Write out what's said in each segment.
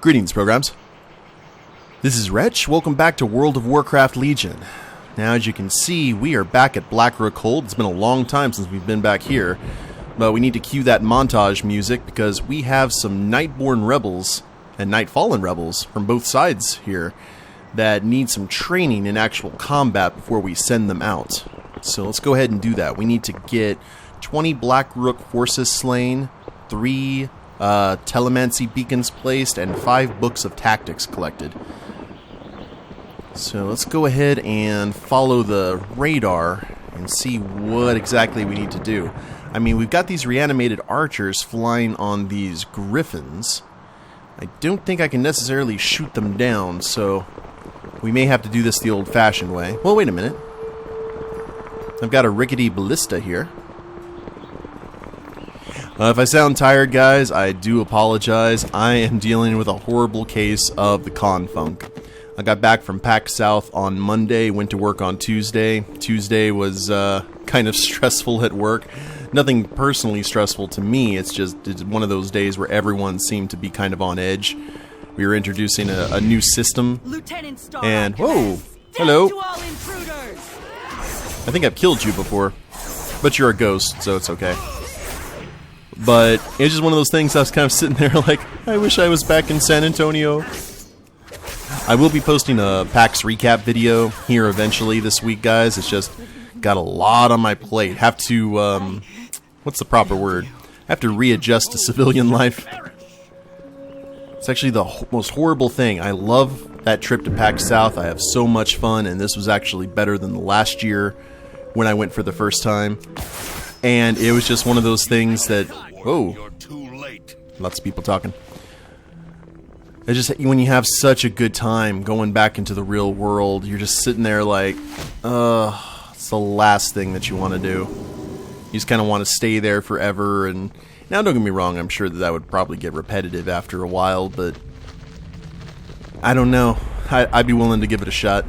Greetings, programs. This is Wretch. Welcome back to World of Warcraft Legion. Now, as you can see, we are back at Black Rook Hold. It's been a long time since we've been back here, but we need to cue that montage music because we have some Nightborn rebels and Nightfallen rebels from both sides here that need some training in actual combat before we send them out. So let's go ahead and do that. We need to get 20 Black Rook forces slain, 3 telemancy beacons placed, and 5 books of tactics collected. So let's go ahead and follow the radar and see what exactly we need to do. I mean, we've got these reanimated archers flying on these griffins. I don't think I can necessarily shoot them down, so we may have to do this the old-fashioned way. Well, wait a minute. I've got a rickety ballista here. If I sound tired, guys, I do apologize. I am dealing with a horrible case of the con funk. I got back from PAX South on Monday, went to work on Tuesday. Tuesday was kind of stressful at work. Nothing personally stressful to me, it's one of those days where everyone seemed to be kind of on edge. We were introducing a new system. Lieutenant Star and, whoa, hello. To all intruders. I think I've killed you before, but you're a ghost, so it's okay. But it's just one of those things I was kind of sitting there like, I wish I was back in San Antonio. I will be posting a PAX recap video here eventually this week, guys. It's just got a lot on my plate. Have to, what's the proper word? I have to readjust to civilian life. It's actually the most horrible thing. I love that trip to PAX South. I have so much fun, and this was actually better than the last year when I went for the first time. And it was just one of those things that, whoa, lots of people talking. It's just, when you have such a good time going back into the real world, you're just sitting there like, it's the last thing that you want to do. You just kind of want to stay there forever. And now, don't get me wrong, I'm sure that would probably get repetitive after a while, but I don't know. I'd be willing to give it a shot.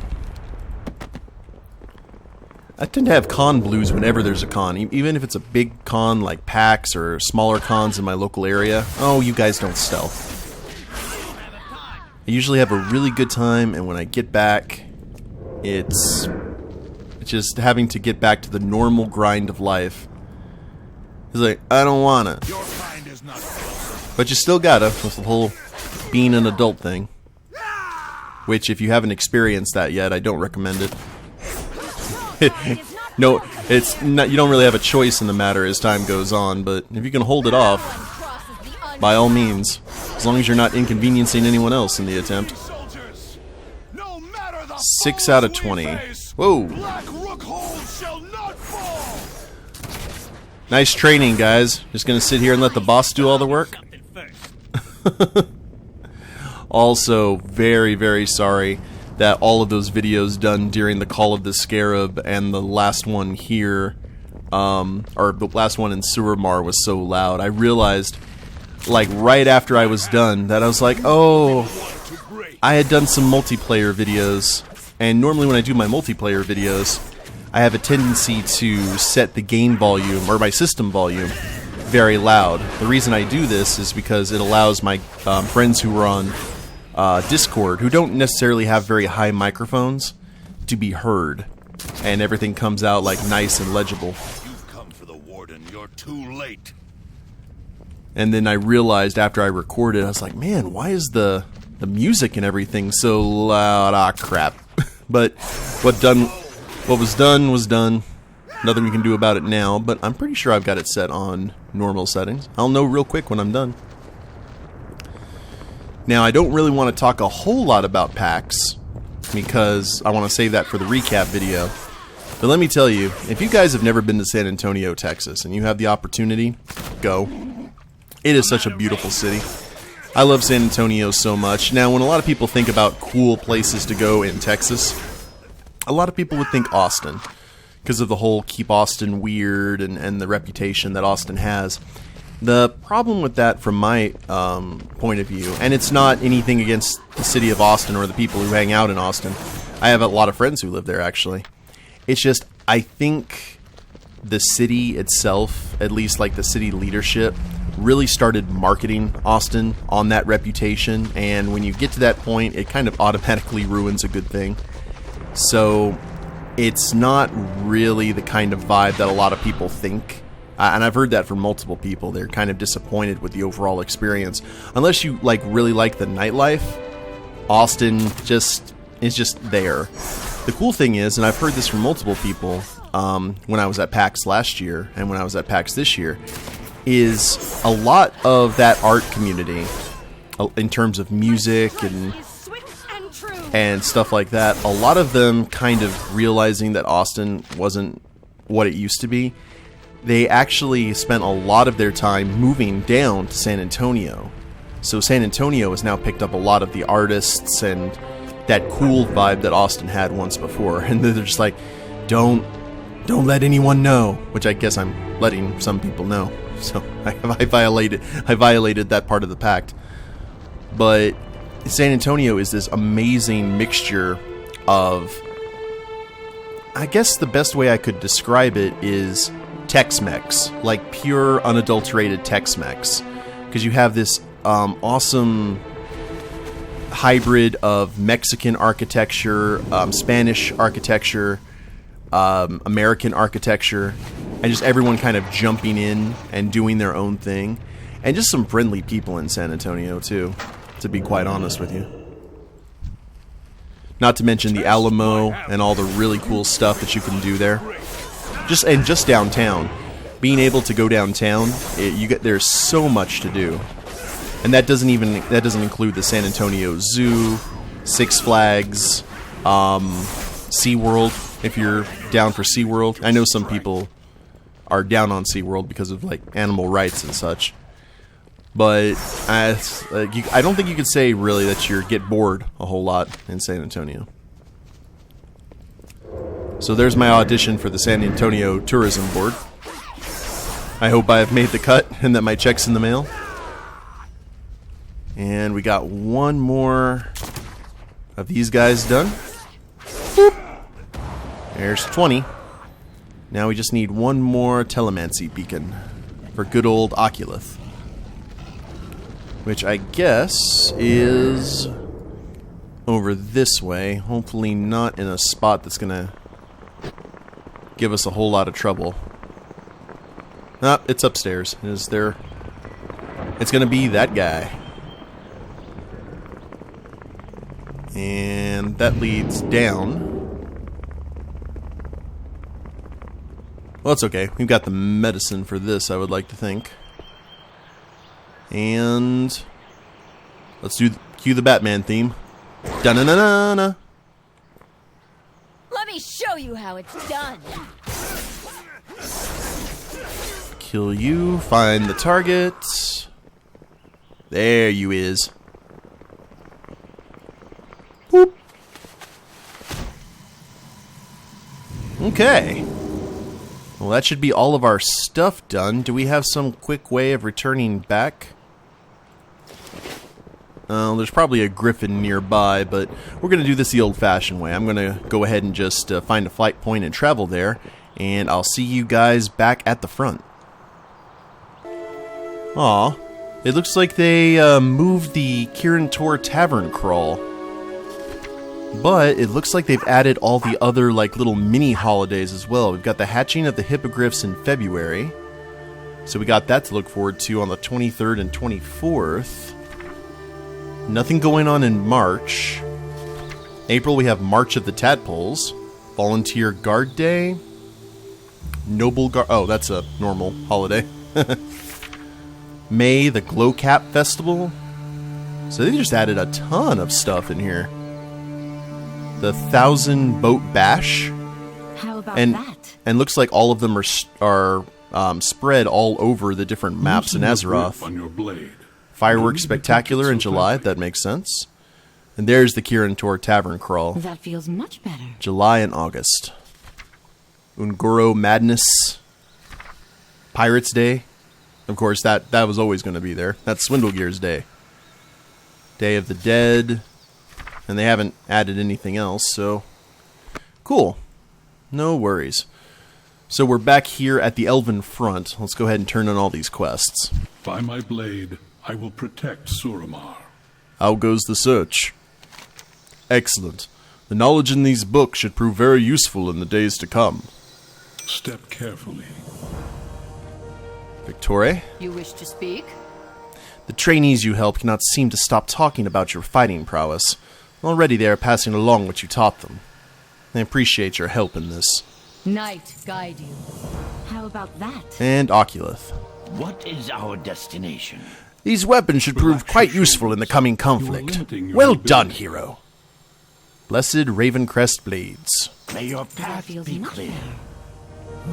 I tend to have con blues whenever there's a con, even if it's a big con like PAX or smaller cons in my local area. Oh, you guys don't stealth. I usually have a really good time, and when I get back, it's just having to get back to the normal grind of life. It's like, I don't wanna. But you still gotta, with the whole being an adult thing. Which, if you haven't experienced that yet, I don't recommend it. No, it's not. You don't really have a choice in the matter as time goes on, but if you can hold it off, by all means, as long as you're not inconveniencing anyone else in the attempt. 6 out of 20. Whoa! Nice training, guys. Just gonna sit here and let the boss do all the work? Also, very, very sorry that all of those videos done during the Call of the Scarab and the last one here, or the last one in Suramar was so loud. I realized, like, right after I was done, that I was like, oh, I had done some multiplayer videos, and normally when I do my multiplayer videos, I have a tendency to set the game volume, or my system volume, very loud. The reason I do this is because it allows my friends who are on Discord, who don't necessarily have very high microphones, to be heard, and everything comes out like nice and legible. You've come for the warden. You're too late. And then I realized after I recorded, I was like, man, why is the music and everything so loud? Ah, crap. But what was done was done. Nothing we can do about it now, but I'm pretty sure I've got it set on normal settings. I'll know real quick when I'm done. Now, I don't really want to talk a whole lot about PAX, because I want to save that for the recap video. But let me tell you, if you guys have never been to San Antonio, Texas, and you have the opportunity, go. It is such a beautiful city. I love San Antonio so much. Now, when a lot of people think about cool places to go in Texas, a lot of people would think Austin, because of the whole Keep Austin Weird and the reputation that Austin has. The problem with that, from my point of view, and it's not anything against the city of Austin or the people who hang out in Austin. I have a lot of friends who live there, actually. It's just, I think the city itself, at least like the city leadership, really started marketing Austin on that reputation, and when you get to that point, it kind of automatically ruins a good thing. So it's not really the kind of vibe that a lot of people think. And I've heard that from multiple people. They're kind of disappointed with the overall experience. Unless you like really like the nightlife, Austin is just there. The cool thing is, and I've heard this from multiple people when I was at PAX last year and when I was at PAX this year, is a lot of that art community, in terms of music and stuff like that, a lot of them kind of realizing that Austin wasn't what it used to be. They actually spent a lot of their time moving down to San Antonio. So San Antonio has now picked up a lot of the artists and that cool vibe that Austin had once before. And they're just like, don't let anyone know. Which I guess I'm letting some people know. So I violated that part of the pact. But San Antonio is this amazing mixture of, I guess the best way I could describe it is Tex-Mex, like pure unadulterated Tex-Mex, because you have this awesome hybrid of Mexican architecture, Spanish architecture, American architecture, and just everyone kind of jumping in and doing their own thing, and just some friendly people in San Antonio too, to be quite honest with you. Not to mention the Alamo and all the really cool stuff that you can do there. Just downtown, being able to go downtown, there's so much to do, and that doesn't include the San Antonio Zoo, Six Flags, SeaWorld. If you're down for SeaWorld, I know some people are down on SeaWorld because of like animal rights and such, but I don't think you could say really that you get bored a whole lot in San Antonio. So there's my audition for the San Antonio Tourism Board. I hope I have made the cut and that my check's in the mail. And we got one more of these guys done. Boop. There's 20. Now we just need one more telemancy beacon for good old Oculus. Which I guess is over this way. Hopefully not in a spot that's gonna give us a whole lot of trouble. Ah, it's upstairs. It's gonna be that guy. And that leads down. Well, it's okay. We've got the medicine for this, I would like to think. And let's cue the Batman theme. Da-na-na-na-na. Let me show you how it's done. Kill you, find the target. There you is. Boop. Okay. Well, that should be all of our stuff done. Do we have some quick way of returning back? There's probably a griffin nearby, but we're going to do this the old-fashioned way. I'm going to go ahead and just find a flight point and travel there, and I'll see you guys back at the front. Aw, it looks like they moved the Kirin Tor Tavern crawl. But it looks like they've added all the other like little mini holidays as well. We've got the hatching of the hippogriffs in February. So we got that to look forward to on the 23rd and 24th. Nothing going on in March. April we have March of the Tadpoles. Volunteer Guard Day. Noble Guard... Oh, that's a normal holiday. May, the Glow Cap Festival. So they just added a ton of stuff in here. The 1,000 Boat Bash. How about and, that? And looks like all of them are spread all over the different maps in Azeroth. On your blade. Fireworks Spectacular in July, that makes sense. And there's the Kirin Tor Tavern Crawl. That feels much better. July and August. Ungoro Madness. Pirates Day. Of course, that was always going to be there. That's Swindlegear's Day. Day of the Dead. And they haven't added anything else, so... Cool. No worries. So we're back here at the elven front. Let's go ahead and turn on all these quests. By my blade, I will protect Suramar. How goes the search? Excellent. The knowledge in these books should prove very useful in the days to come. Step carefully. Victoria? You wish to speak? The trainees you help cannot seem to stop talking about your fighting prowess. Already they are passing along what you taught them. I appreciate your help in this. Night guide you. How about that? And Oculus. What is our destination? These weapons should prove quite useful in the coming conflict. Well done, hero. Blessed Ravencrest blades. May your path feels be much clear.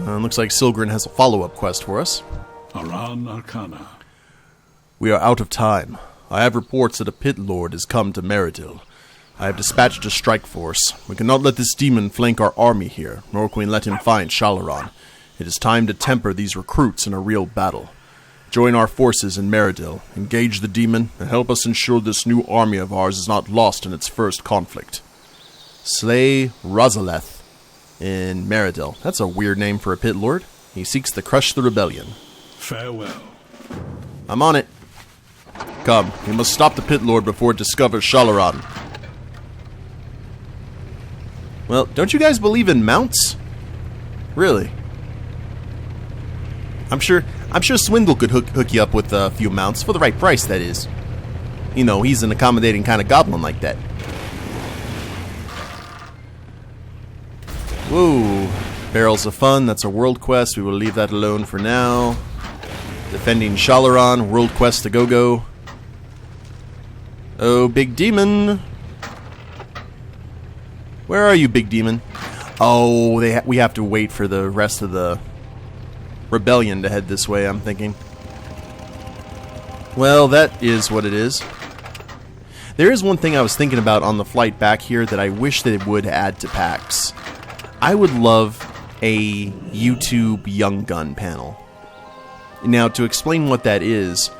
Looks like Silgrin has a follow-up quest for us. Aran Arcana. We are out of time. I have reports that a pit lord has come to Meridil. I have dispatched a strike force. We cannot let this demon flank our army here, nor can we let him find Shalaran. It is time to temper these recruits in a real battle. Join our forces in Meridil, engage the demon, and help us ensure this new army of ours is not lost in its first conflict. Slay Rozaleth in Meridil. That's a weird name for a pit lord. He seeks to crush the rebellion. Farewell. I'm on it. Come, we must stop the pit lord before it discovers Shalaran. Well, don't you guys believe in mounts? Really? I'm sure Swindle could hook you up with a few mounts for the right price, that is. You know, he's an accommodating kind of goblin like that. Whoa. Barrels of Fun, that's a world quest. We will leave that alone for now. Defending Shalaran, world quest to go. Oh, big demon. Where are you, big demon? Oh, we have to wait for the rest of the rebellion to head this way, I'm thinking. Well, that is what it is. There is one thing I was thinking about on the flight back here that I wish they would add to PAX. I would love a YouTube Young Gun panel. Now, to explain what that is,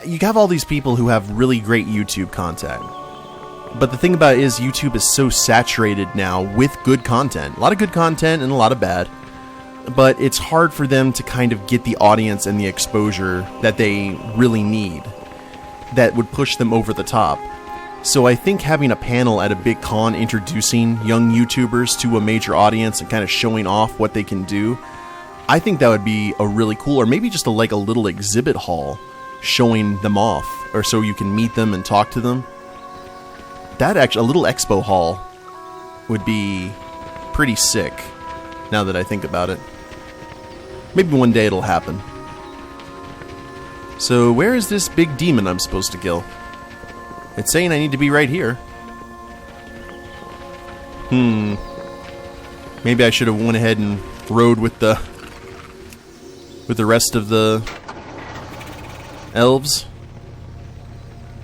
you have all these people who have really great YouTube content. But the thing about it is YouTube is so saturated now with good content. A lot of good content and a lot of bad. But it's hard for them to kind of get the audience and the exposure that they really need that would push them over the top. So I think having a panel at a big con introducing young YouTubers to a major audience and kind of showing off what they can do, I think that would be a really cool, or maybe just a little exhibit hall showing them off, or so you can meet them and talk to them. That actually, a little expo hall would be pretty sick, now that I think about it. Maybe one day it'll happen. So where is this big demon I'm supposed to kill? It's saying I need to be right here. Maybe I should have went ahead and rode with the rest of the elves.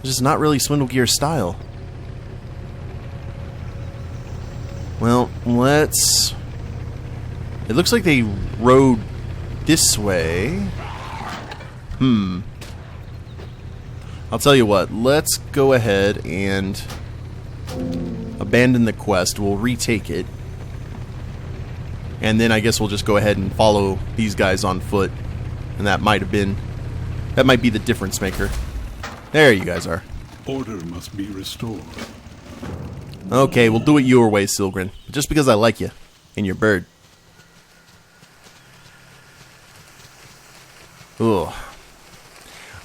It's just not really Swindlegear style. Well, let's... It looks like they rode this way. I'll tell you what, let's go ahead and abandon the quest. We'll retake it. And then I guess we'll just go ahead and follow these guys on foot. And that might be the difference maker. There you guys are. Order must be restored. Okay, we'll do it your way, Silgrin. Just because I like you. And your bird. Ugh.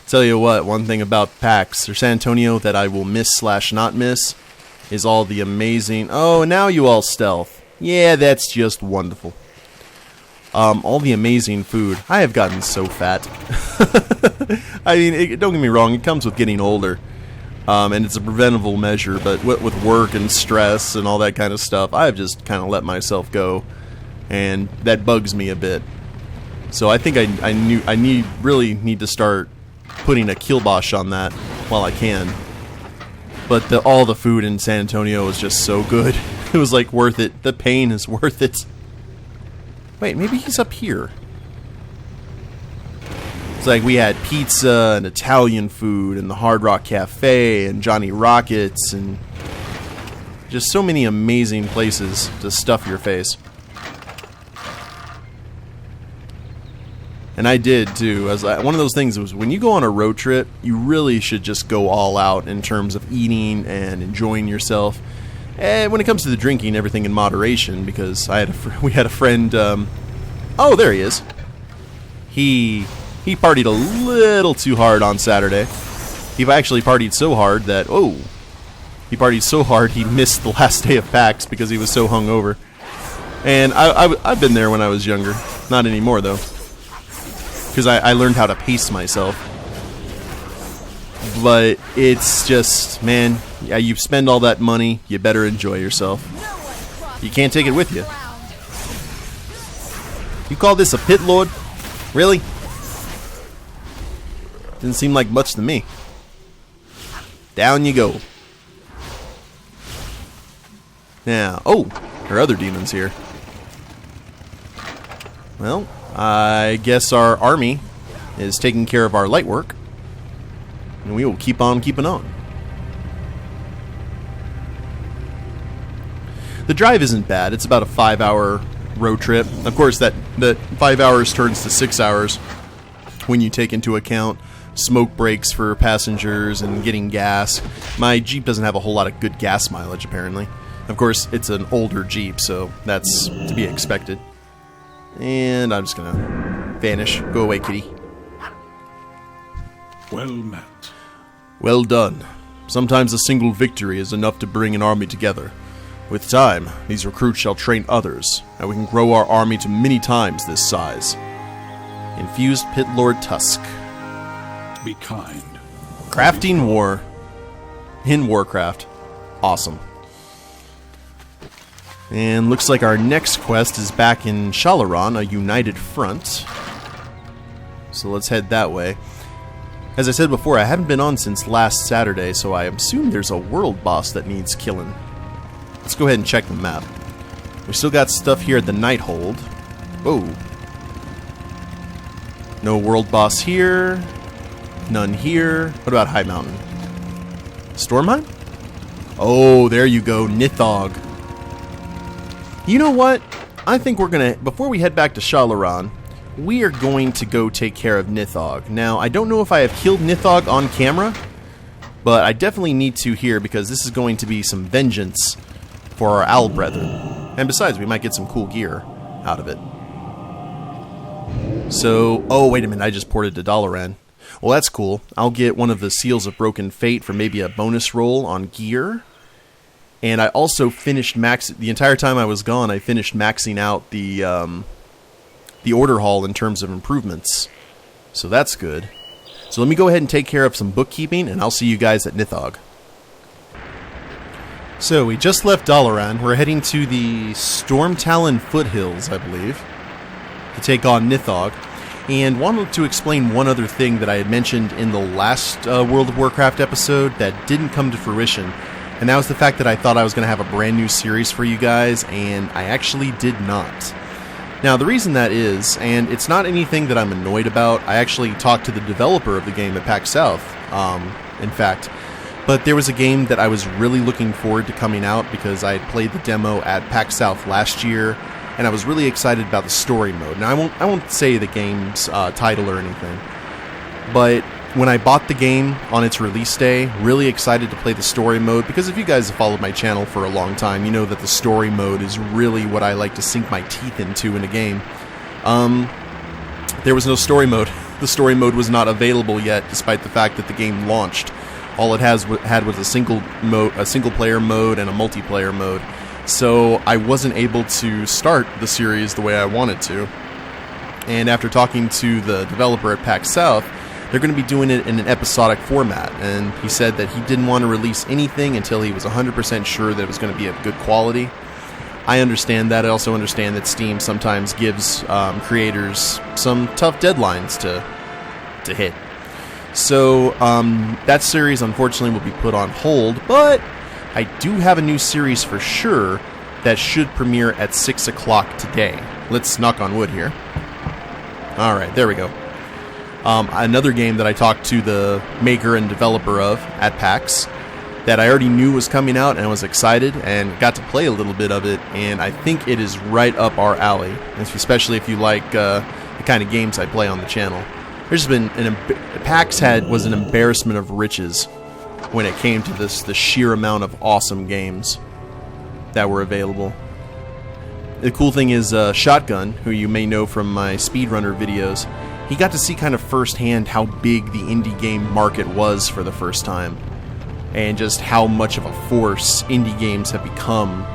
Tell you what, one thing about PAX or San Antonio that I will miss/not miss is all the amazing... Oh, now you all stealth. Yeah, that's just wonderful. All the amazing food. I have gotten so fat. I mean, don't get me wrong, it comes with getting older. And it's a preventable measure, but with work and stress and all that kind of stuff, I've just kind of let myself go. And that bugs me a bit. So I think I really need to start putting a kibosh on that while I can. But all the food in San Antonio is just so good. It was like worth it. The pain is worth it. Wait, maybe he's up here. It's like we had pizza and Italian food and the Hard Rock Cafe and Johnny Rockets and just so many amazing places to stuff your face. And I did too. As one of those things was when you go on a road trip, you really should just go all out in terms of eating and enjoying yourself. And when it comes to the drinking, everything in moderation. Because we had a friend. Oh, there he is. He partied a little too hard on Saturday. He actually partied so hard that he missed the last day of PAX because he was so hungover. And I've been there when I was younger. Not anymore, though. Because I learned how to pace myself. But it's just, man, yeah, you spend all that money, you better enjoy yourself. You can't take it with you. You call this a pit lord? Really? Didn't seem like much to me. Down you go. Now, oh, there are other demons here. Well, I guess our army is taking care of our light work. And we will keep on keeping on. The drive isn't bad. It's about a 5-hour road trip. Of course, that 5 hours turns to 6 hours when you take into account smoke breaks for passengers and getting gas. My Jeep doesn't have a whole lot of good gas mileage, apparently. Of course, it's an older Jeep, so that's to be expected. And I'm just gonna vanish. Go away, kitty. Well met. Well done. Sometimes a single victory is enough to bring an army together. With time, these recruits shall train others, and we can grow our army to many times this size. Infused Pit Lord Tusk. Be kind. Crafting war in Warcraft. Awesome. And looks like our next quest is back in Shalaran, a united front. So let's head that way. As I said before, I haven't been on since last Saturday, so I assume there's a world boss that needs killing. Let's go ahead and check the map. We still got stuff here at the Night Hold. Whoa. No world boss here. None here. What about High Mountain? Stormheim? Oh, there you go. Nithog. You know what? I think we're gonna, before we head back to Shalaran, we are going to go take care of Nithog. Now, I don't know if I have killed Nithog on camera, but I definitely need to here because this is going to be some vengeance for our owl brethren. And besides, we might get some cool gear out of it. So, oh, wait a minute, I just ported to Dalaran. Well, that's cool. I'll get one of the Seals of Broken Fate for maybe a bonus roll on gear. And I also finished the entire time I was gone, I finished maxing out the order hall in terms of improvements. So that's good. So let me go ahead and take care of some bookkeeping, and I'll see you guys at Nithog. So we just left Dalaran. We're heading to the Stormtalon Foothills, I believe, to take on Nithog. And wanted to explain one other thing that I had mentioned in the last World of Warcraft episode that didn't come to fruition. And that was the fact that I thought I was going to have a brand new series for you guys, and I actually did not. Now, the reason that is, and it's not anything that I'm annoyed about, I actually talked to the developer of the game at PAX South, in fact, but there was a game that I was really looking forward to coming out because I had played the demo at PAX South last year, and I was really excited about the story mode. Now, I won't say the game's title or anything, but when I bought the game on its release day, really excited to play the story mode, because if you guys have followed my channel for a long time, you know that the story mode is really what I like to sink my teeth into in a game. There was no story mode. The story mode was not available yet, despite the fact that the game launched. All it had was a single player mode and a multiplayer mode. So I wasn't able to start the series the way I wanted to. And after talking to the developer at PAX South, they're going to be doing it in an episodic format, and he said that he didn't want to release anything until he was 100% sure that it was going to be of good quality. I understand that. I also understand that Steam sometimes gives creators some tough deadlines to hit. So that series, unfortunately, will be put on hold, but I do have a new series for sure that should premiere at 6 o'clock today. Let's knock on wood here. Alright, there we go. Another game that I talked to the maker and developer of at PAX that I already knew was coming out and was excited and got to play a little bit of it, and I think it is right up our alley, especially if you like the kind of games I play on the channel. There's been PAX was an embarrassment of riches when it came to the sheer amount of awesome games that were available. The cool thing is Shotgun, who you may know from my speedrunner videos, he got to see kind of firsthand how big the indie game market was for the first time, and just how much of a force indie games have become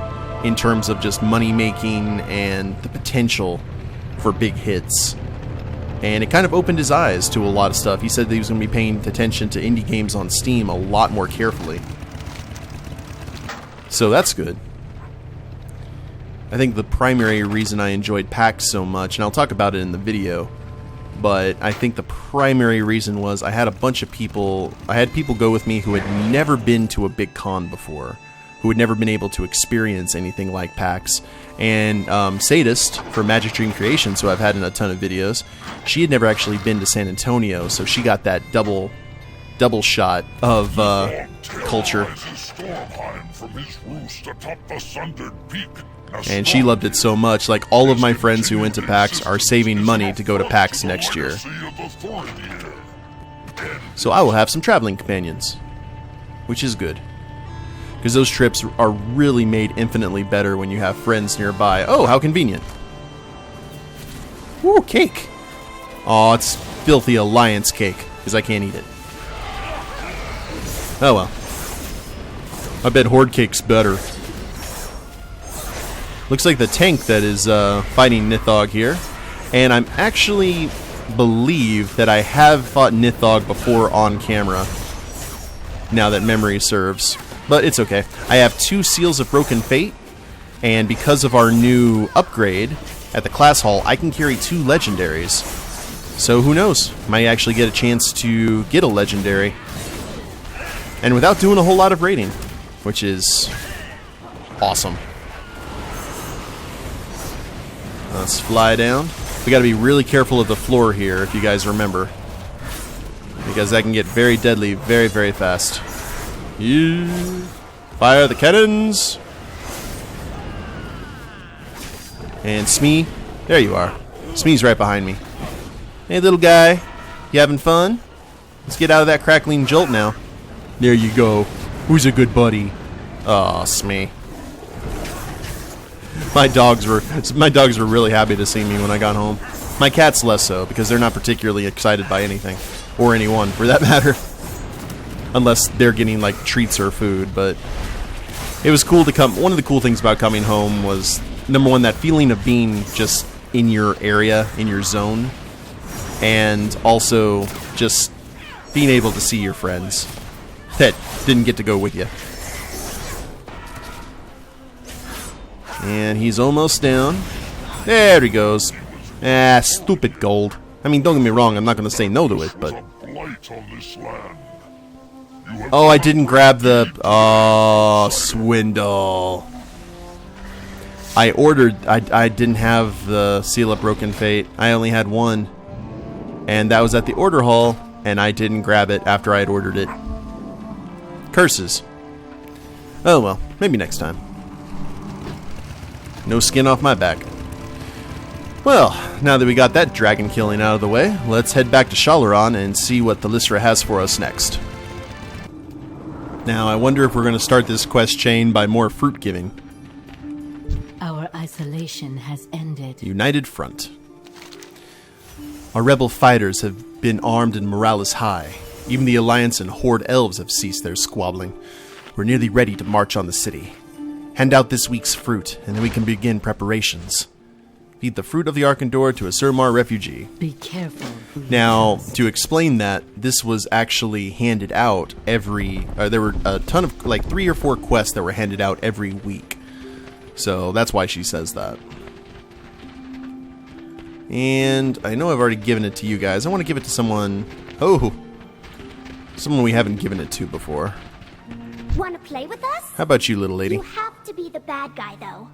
in terms of just money making and the potential for big hits. And it kind of opened his eyes to a lot of stuff. He said that he was going to be paying attention to indie games on Steam a lot more carefully. So that's good. I think the primary reason I enjoyed PAX so much, and I'll talk about it in the video, but I think the primary reason was I had a bunch of people, I had people go with me who had never been to a big con before, who had never been able to experience anything like PAX. And Sadist, from Magic Dream Creations, who I've had in a ton of videos, she had never actually been to San Antonio, so she got that double shot of culture. And she loved it so much. Like, all of my friends who went to PAX are saving money to go to PAX next year. So I will have some traveling companions, which is good, because those trips are really made infinitely better when you have friends nearby. Oh, how convenient. Ooh, cake. Aw, it's filthy alliance cake, because I can't eat it. Oh well. I bet Horde cake's better. Looks like the tank that is fighting Nithog here. And I'm actually believe that I have fought Nithog before on camera, now that memory serves. But it's okay. I have 2 Seals of Broken Fate, and because of our new upgrade at the class hall, I can carry 2 legendaries. So who knows? Might actually get a chance to get a legendary, and without doing a whole lot of raiding, which is awesome. Let's fly down. We gotta be really careful of the floor here, if you guys remember, because that can get very deadly very, very fast. Yeah. Fire the cannons! And Smee, there you are. Smee's right behind me. Hey, little guy, you having fun? Let's get out of that crackling jolt now. There you go. Who's a good buddy? Aw, Smee. My dogs were really happy to see me when I got home. My cats less so, because they're not particularly excited by anything, or anyone for that matter, unless they're getting like treats or food. But it was cool to come. One of the cool things about coming home was, number one, that feeling of being just in your area, in your zone, and also just being able to see your friends that didn't get to go with you. And he's almost down. There he goes. Ah, stupid gold. I mean, don't get me wrong, I'm not going to say no to it, but... Oh, I didn't grab the... Oh, swindle. I ordered... I didn't have the Seal of Broken Fate. I only had 1. And that was at the order hall, and I didn't grab it after I had ordered it. Curses. Oh well, maybe next time. No skin off my back. Well, now that we got that dragon killing out of the way, let's head back to Shalaran and see what Thalysra has for us next. Now, I wonder if we're going to start this quest chain by more fruit giving. Our isolation has ended. United Front. Our rebel fighters have been armed and morale is high. Even the Alliance and Horde elves have ceased their squabbling. We're nearly ready to march on the city. Hand out this week's fruit, and then we can begin preparations. Feed the fruit of the Arkandor to a Suramar refugee. Be careful. Now, to explain that, this was actually handed out every... there were a ton of, like, 3 or 4 quests that were handed out every week. So, that's why she says that. And I know I've already given it to you guys. I want to give it to someone... Oh! Someone we haven't given it to before. Want to play with us? How about you, little lady? You have to be the bad guy, though.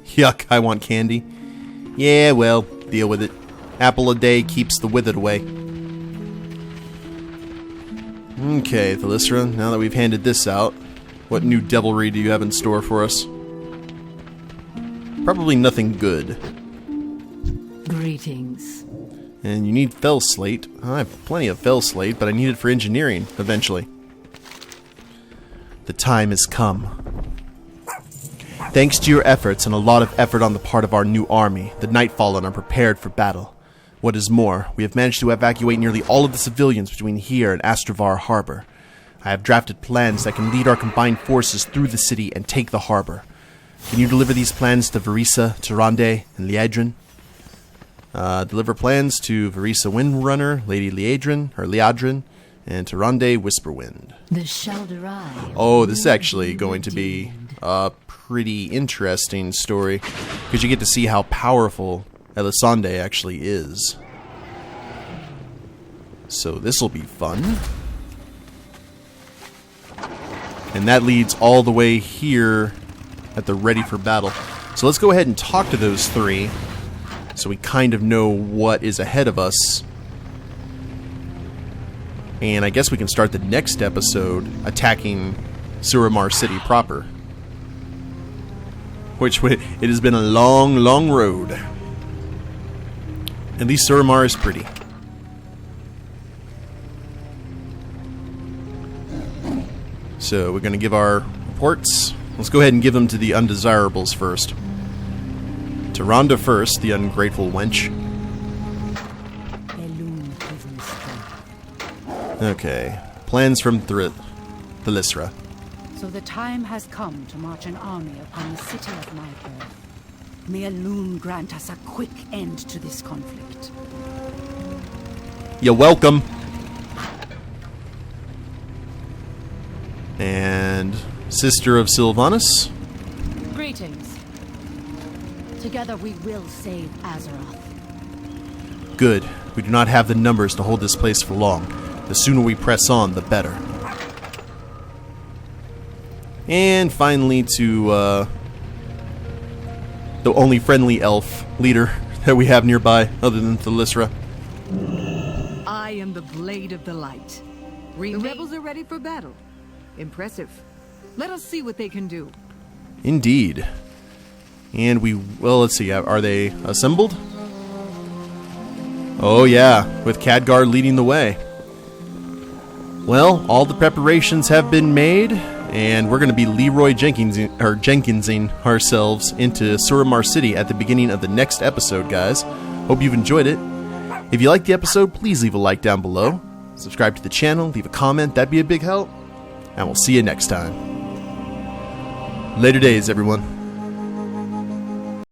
Yuck, I want candy. Yeah, well, deal with it. Apple a day keeps the withered away. Okay, Thalysra, now that we've handed this out, what new devilry do you have in store for us? Probably nothing good. And you need fell slate. I have plenty of fell slate, but I need it for engineering eventually. The time has come. Thanks to your efforts and a lot of effort on the part of our new army, the Nightfallen are prepared for battle. What is more, we have managed to evacuate nearly all of the civilians between here and Astravar Harbor. I have drafted plans that can lead our combined forces through the city and take the harbor. Can you deliver these plans to Verisa, Tyrande, and Liadrin? Deliver plans to Verisa Windrunner, Lady Liadrin, and Tyrande Whisperwind. The Shalderai. Oh, this is actually going to be a pretty interesting story, because you get to see how powerful Elisande actually is. So this will be fun. And that leads all the way here at the ready for battle. So let's go ahead and talk to those three, so we kind of know what is ahead of us. And I guess we can start the next episode attacking Suramar City proper. Which, it has been a long, long road. At least Suramar is pretty. So we're going to give our reports. Let's go ahead and give them to the undesirables first. To Rhonda first, the ungrateful wench. Okay. Plans from Thalisra. So the time has come to march an army upon the city of my birth. May Elune grant us a quick end to this conflict. You're welcome. And Sister of Sylvanas. Greetings. Together we will save Azeroth. Good. We do not have the numbers to hold this place for long. The sooner we press on, the better. And finally to the only friendly elf leader that we have nearby, other than Thalisra. I am the Blade of the Light. The rebels are ready for battle. Impressive. Let us see what they can do. Indeed. And well, let's see, are they assembled? Oh yeah, with Khadgar leading the way. Well, all the preparations have been made, and we're going to be Leroy Jenkinsing ourselves into Suramar City at the beginning of the next episode, guys. Hope you've enjoyed it. If you liked the episode, please leave a like down below. Subscribe to the channel, leave a comment, that'd be a big help. And we'll see you next time. Later days, everyone.